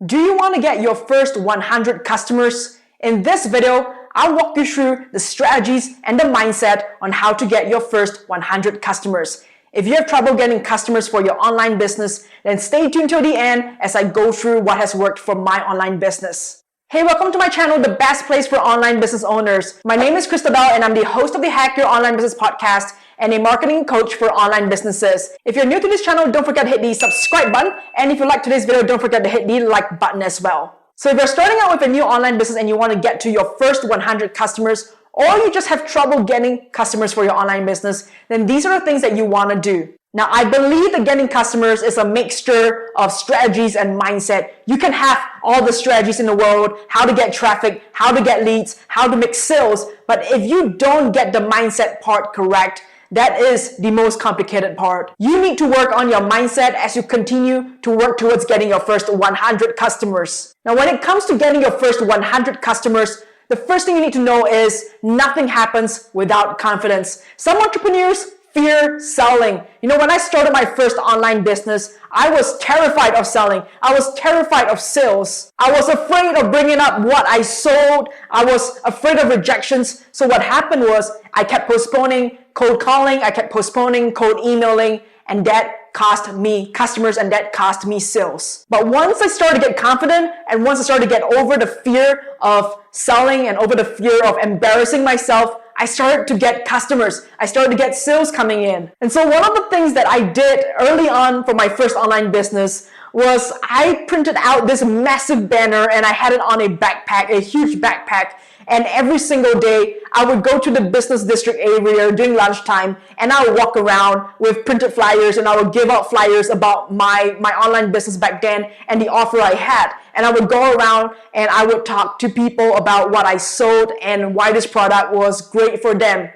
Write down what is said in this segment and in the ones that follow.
Do you want to get your first 100 customers? In this video, I'll walk you through the strategies and the mindset on how to get your first 100 customers. If you have trouble getting customers for your online business, then stay tuned till the end as I go through what has worked for my online business. Hey, welcome to my channel, the best place for online business owners. My name is Christabel and I'm the host of the Hack Your Online Business podcast and a marketing coach for online businesses. If you're new to this channel, don't forget to hit the subscribe button. And if you like today's video, don't forget to hit the like button as well. So if you're starting out with a new online business and you want to get to your first 100 customers, or you just have trouble getting customers for your online business, then these are the things that you want to do. Now, I believe that getting customers is a mixture of strategies and mindset. You can have all the strategies in the world, how to get traffic, how to get leads, how to make sales, but if you don't get the mindset part correct, that is the most complicated part. You need to work on your mindset as you continue to work towards getting your first 100 customers. Now, when it comes to getting your first 100 customers, the first thing you need to know is nothing happens without confidence. Some entrepreneurs fear selling. You know, when I started my first online business, I was terrified of selling. I was terrified of sales. I was afraid of bringing up what I sold. I was afraid of rejections. So what happened was I kept postponing cold calling. I kept postponing cold emailing, and that cost me customers and that cost me sales. But once I started to get confident and once I started to get over the fear of selling and over the fear of embarrassing myself, I started to get customers. I started to get sales coming in. And so one of the things that I did early on for my first online business was I printed out this massive banner and I had it on a backpack, a huge backpack. And every single day, I would go to the business district area during lunchtime and I would walk around with printed flyers and I would give out flyers about my online business back then and the offer I had. And I would go around and I would talk to people about what I sold and why this product was great for them.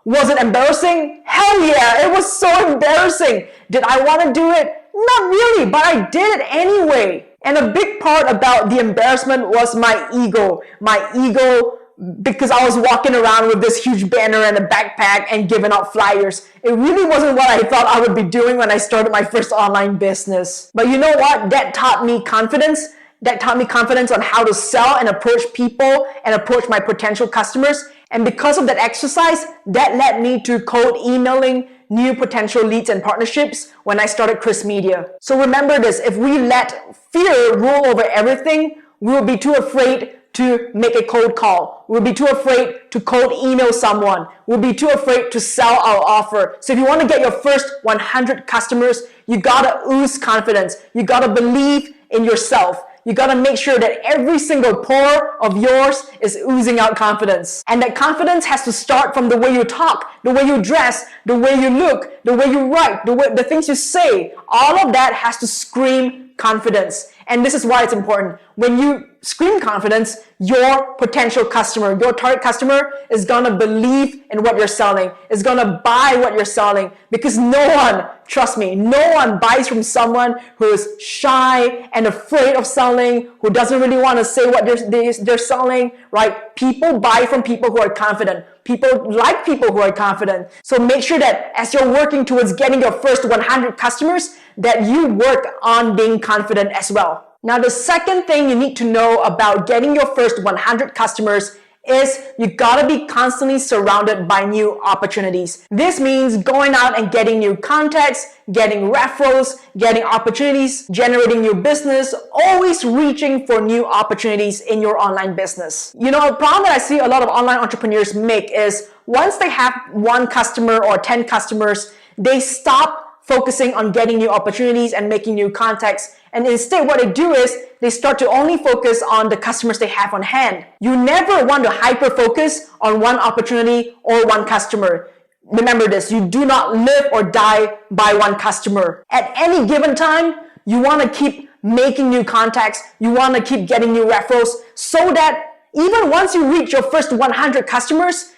Was it embarrassing? Hell yeah, it was so embarrassing. Did I want to do it? Not really, but I did it anyway. And a big part about the embarrassment was my ego. My ego, because I was walking around with this huge banner and a backpack and giving out flyers. It really wasn't what I thought I would be doing when I started my first online business. But you know what? That taught me confidence. That taught me confidence on how to sell and approach people and approach my potential customers. And because of that exercise, that led me to cold emailing new potential leads and partnerships when I started Chris Media. So remember this, if we let fear rule over everything, we'll be too afraid to make a cold call. We'll be too afraid to cold email someone. We'll be too afraid to sell our offer. So if you want to get your first 100 customers, you gotta ooze confidence. You gotta believe in yourself. You gotta make sure that every single pore of yours is oozing out confidence. And that confidence has to start from the way you talk, the way you dress, the way you look, the way you write, the things you say. All of that has to scream confidence. And this is why it's important. When you scream confidence, your potential customer, your target customer is gonna believe in what you're selling, is gonna buy what you're selling, because no one, trust me, no one buys from someone who is shy and afraid of selling, who doesn't really want to say what they're selling, right? People buy from people who are confident. People like people who are confident. So make sure that as you're working towards getting your first 100 customers, that you work on being confident as well. Now, the second thing you need to know about getting your first 100 customers is you gotta be constantly surrounded by new opportunities. This means going out and getting new contacts, getting referrals, getting opportunities, generating new business, always reaching for new opportunities in your online business. You know, a problem that I see a lot of online entrepreneurs make is once they have 1 customer or 10 customers, they stop focusing on getting new opportunities and making new contacts. And instead, what they do is they start to only focus on the customers they have on hand. You never want to hyper-focus on one opportunity or one customer. Remember this, you do not live or die by one customer. At any given time, you want to keep making new contacts. You want to keep getting new referrals so that even once you reach your first 100 customers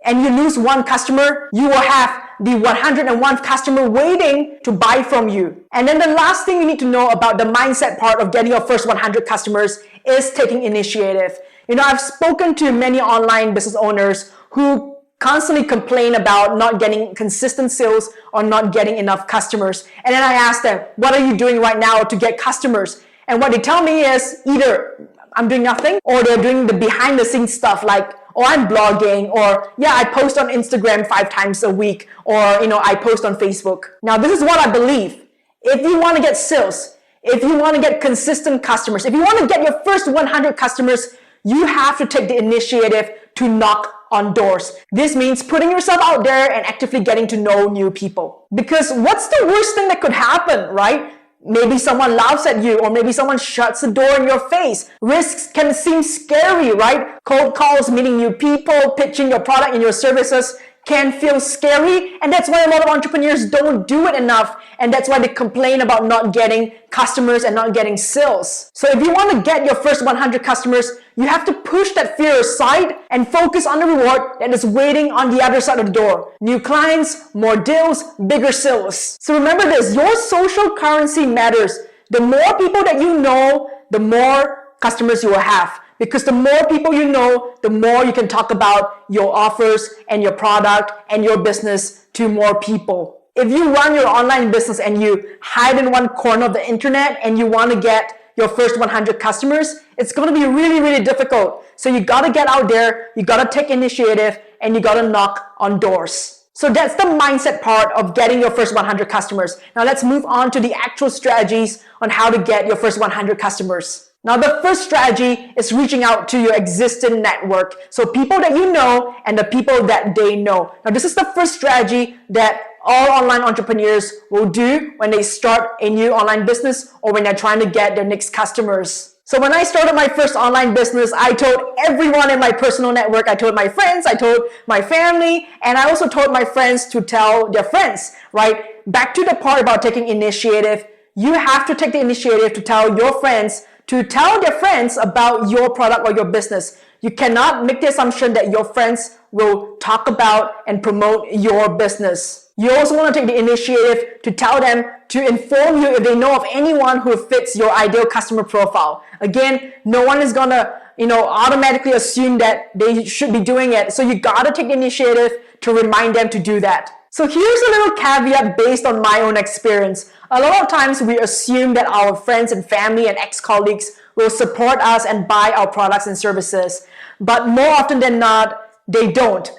and you lose 1 customer, you will have the 101th customer waiting to buy from you. And then the last thing you need to know about the mindset part of getting your first 100 customers is taking initiative. You know, I've spoken to many online business owners who constantly complain about not getting consistent sales or not getting enough customers. And then I ask them, what are you doing right now to get customers? And what they tell me is either I'm doing nothing, or they're doing the behind the scenes stuff like, oh, I'm blogging, or yeah, I post on Instagram 5 times a week, or I post on Facebook. Now, this is what I believe. If you want to get sales, if you want to get consistent customers, if you want to get your first 100 customers, you have to take the initiative to knock on doors. This means putting yourself out there and actively getting to know new people. Because what's the worst thing that could happen, right? Maybe someone laughs at you, or maybe someone shuts the door in your face. Risks can seem scary, right? Cold calls, meeting new people, pitching your product and your services can feel scary, and that's why a lot of entrepreneurs don't do it enough, and that's why they complain about not getting customers and not getting sales. So if you want to get your first 100 customers, you have to push that fear aside and focus on the reward that is waiting on the other side of the door. New clients, more deals, bigger sales. So remember this, your social currency matters. The more people that you know, the more customers you will have. Because the more people you know, the more you can talk about your offers and your product and your business to more people. If you run your online business and you hide in one corner of the internet and you want to get your first 100 customers, it's going to be really, really difficult. So you got to get out there, you got to take initiative, and you got to knock on doors. So that's the mindset part of getting your first 100 customers. Now let's move on to the actual strategies on how to get your first 100 customers. Now, the first strategy is reaching out to your existing network. So people that you know and the people that they know. Now, this is the first strategy that all online entrepreneurs will do when they start a new online business or when they're trying to get their next customers. So when I started my first online business, I told everyone in my personal network, I told my friends, I told my family, and I also told my friends to tell their friends, right? Back to the part about taking initiative. You have to take the initiative to tell your friends, to tell their friends about your product or your business. You cannot make the assumption that your friends will talk about and promote your business. You also want to take the initiative to tell them, to inform you if they know of anyone who fits your ideal customer profile. Again, no one is gonna, automatically assume that they should be doing it. So you gotta take the initiative to remind them to do that. So here's a little caveat based on my own experience. A lot of times we assume that our friends and family and ex-colleagues will support us and buy our products and services. But more often than not, they don't.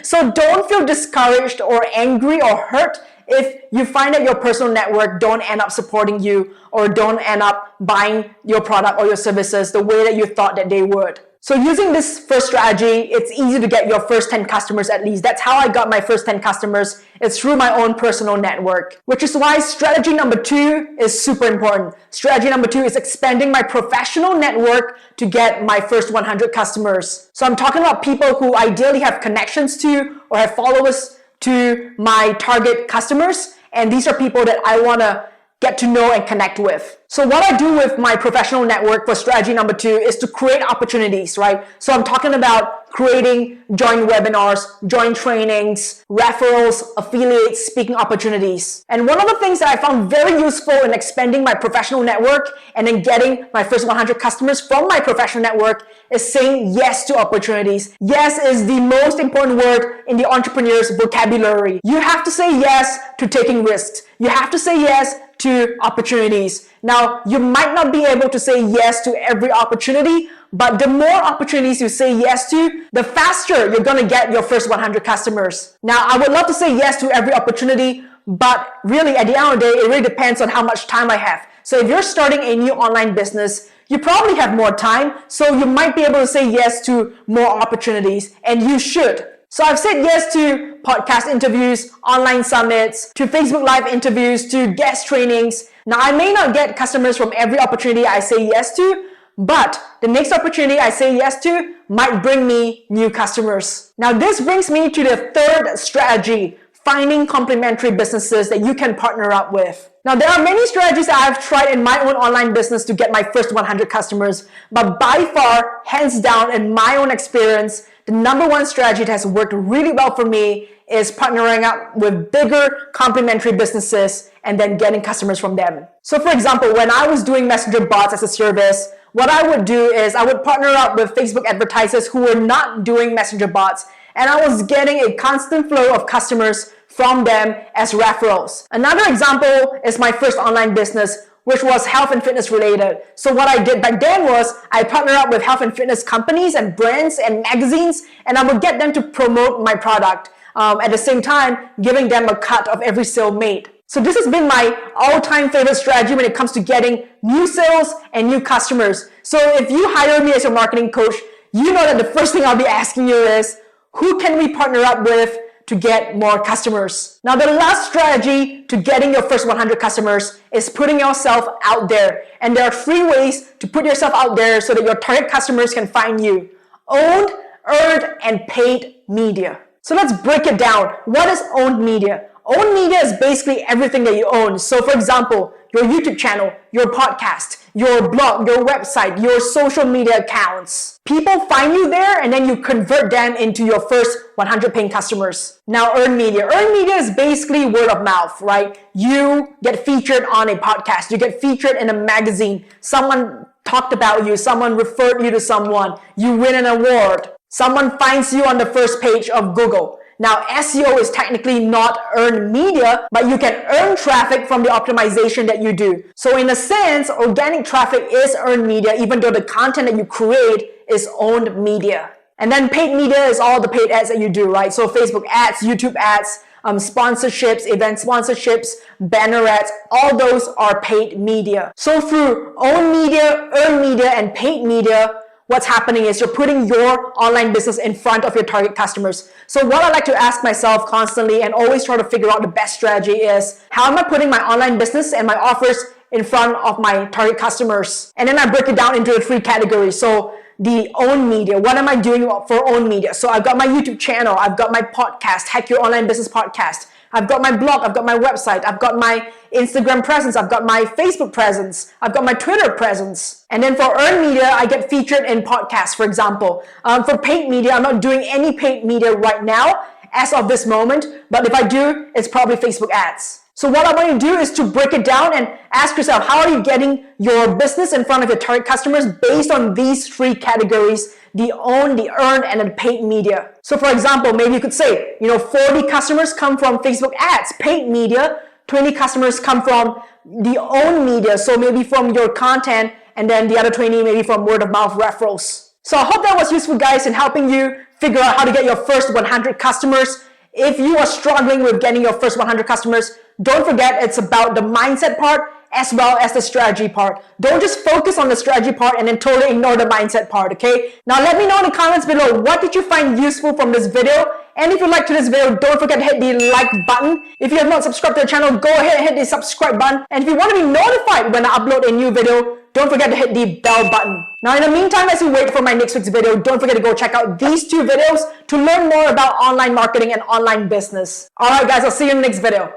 So don't feel discouraged or angry or hurt if you find that your personal network don't end up supporting you or don't end up buying your product or your services the way that you thought that they would. So using this first strategy, it's easy to get your first 10 customers at least. That's how I got my first 10 customers. It's through my own personal network, which is why strategy number 2 is super important. Strategy number 2 is expanding my professional network to get my first 100 customers. So I'm talking about people who ideally have connections to or have followers to my target customers. And these are people that I want to get to know and connect with. So what I do with my professional network for strategy number 2 is to create opportunities, right? So I'm talking about creating joint webinars, joint trainings, referrals, affiliates, speaking opportunities. And one of the things that I found very useful in expanding my professional network and then getting my first 100 customers from my professional network is saying yes to opportunities. Yes is the most important word in the entrepreneur's vocabulary. You have to say yes to taking risks. You have to say yes to opportunities. Now, you might not be able to say yes to every opportunity, but the more opportunities you say yes to, the faster you're going to get your first 100 customers. Now, I would love to say yes to every opportunity, but really at the end of the day, it really depends on how much time I have. So if you're starting a new online business, you probably have more time, so you might be able to say yes to more opportunities, and you should. So I've said yes to podcast interviews, online summits, to Facebook Live interviews, to guest trainings. Now, I may not get customers from every opportunity I say yes to, but the next opportunity I say yes to might bring me new customers. Now, this brings me to the third strategy, finding complementary businesses that you can partner up with. Now, there are many strategies that I've tried in my own online business to get my first 100 customers, but by far, hands down, in my own experience, the number one strategy that has worked really well for me is partnering up with bigger complementary businesses and then getting customers from them. So for example, when I was doing Messenger bots as a service, what I would do is I would partner up with Facebook advertisers who were not doing Messenger bots, and I was getting a constant flow of customers from them as referrals. Another example is my first online business, which was health and fitness related. So what I did back then was I partnered up with health and fitness companies and brands and magazines, and I would get them to promote my product, at the same time giving them a cut of every sale made. So this has been my all-time favorite strategy when it comes to getting new sales and new customers. So if you hire me as your marketing coach, you know that the first thing I'll be asking you is, who can we partner up with to get more customers? Now, the last strategy to getting your first 100 customers is putting yourself out there. And there are 3 ways to put yourself out there so that your target customers can find you: owned, earned, and paid media. So let's break it down. What is owned media? Owned media is basically everything that you own. So for example, your YouTube channel, your podcast, your blog, your website, your social media accounts. People find you there and then you convert them into your first 100 paying customers. Now, earned media. Earned media is basically word of mouth, right? You get featured on a podcast, you get featured in a magazine, someone talked about you, someone referred you to someone, you win an award, someone finds you on the first page of Google. Now, SEO is technically not earned media, but you can earn traffic from the optimization that you do. So in a sense, organic traffic is earned media, even though the content that you create is owned media. And then paid media is all the paid ads that you do, right? So Facebook ads, YouTube ads, sponsorships, event sponsorships, banner ads, all those are paid media. So through owned media, earned media, and paid media, what's happening is you're putting your online business in front of your target customers. So what I like to ask myself constantly and always try to figure out the best strategy is, how am I putting my online business and my offers in front of my target customers? And then I break it down into 3 categories. So the owned media, what am I doing for owned media? So I've got my YouTube channel, I've got my podcast, Hack Your Online Business podcast. I've got my blog, I've got my website, I've got my Instagram presence, I've got my Facebook presence, I've got my Twitter presence. And then for earned media, I get featured in podcasts, for example. For paid media, I'm not doing any paid media right now as of this moment, but if I do, it's probably Facebook ads. So what I want to do is to break it down and ask yourself, how are you getting your business in front of your target customers based on these 3 categories: the owned, the earned, and the paid media. So for example, maybe you could say, 40 customers come from Facebook ads, paid media, 20 customers come from the owned media, so maybe from your content, and then the other 20 maybe from word of mouth referrals. So I hope that was useful, guys, in helping you figure out how to get your first 100 customers. If you are struggling with getting your first 100 customers, don't forget it's about the mindset part as well as the strategy part. Don't just focus on the strategy part and then totally ignore the mindset part, okay? Now let me know in the comments below, what did you find useful from this video? And if you liked this video, don't forget to hit the like button. If you have not subscribed to the channel, go ahead and hit the subscribe button. And if you want to be notified when I upload a new video, don't forget to hit the bell button. Now in the meantime, as you wait for my next week's video, don't forget to go check out these 2 videos to learn more about online marketing and online business. Alright guys, I'll see you in the next video.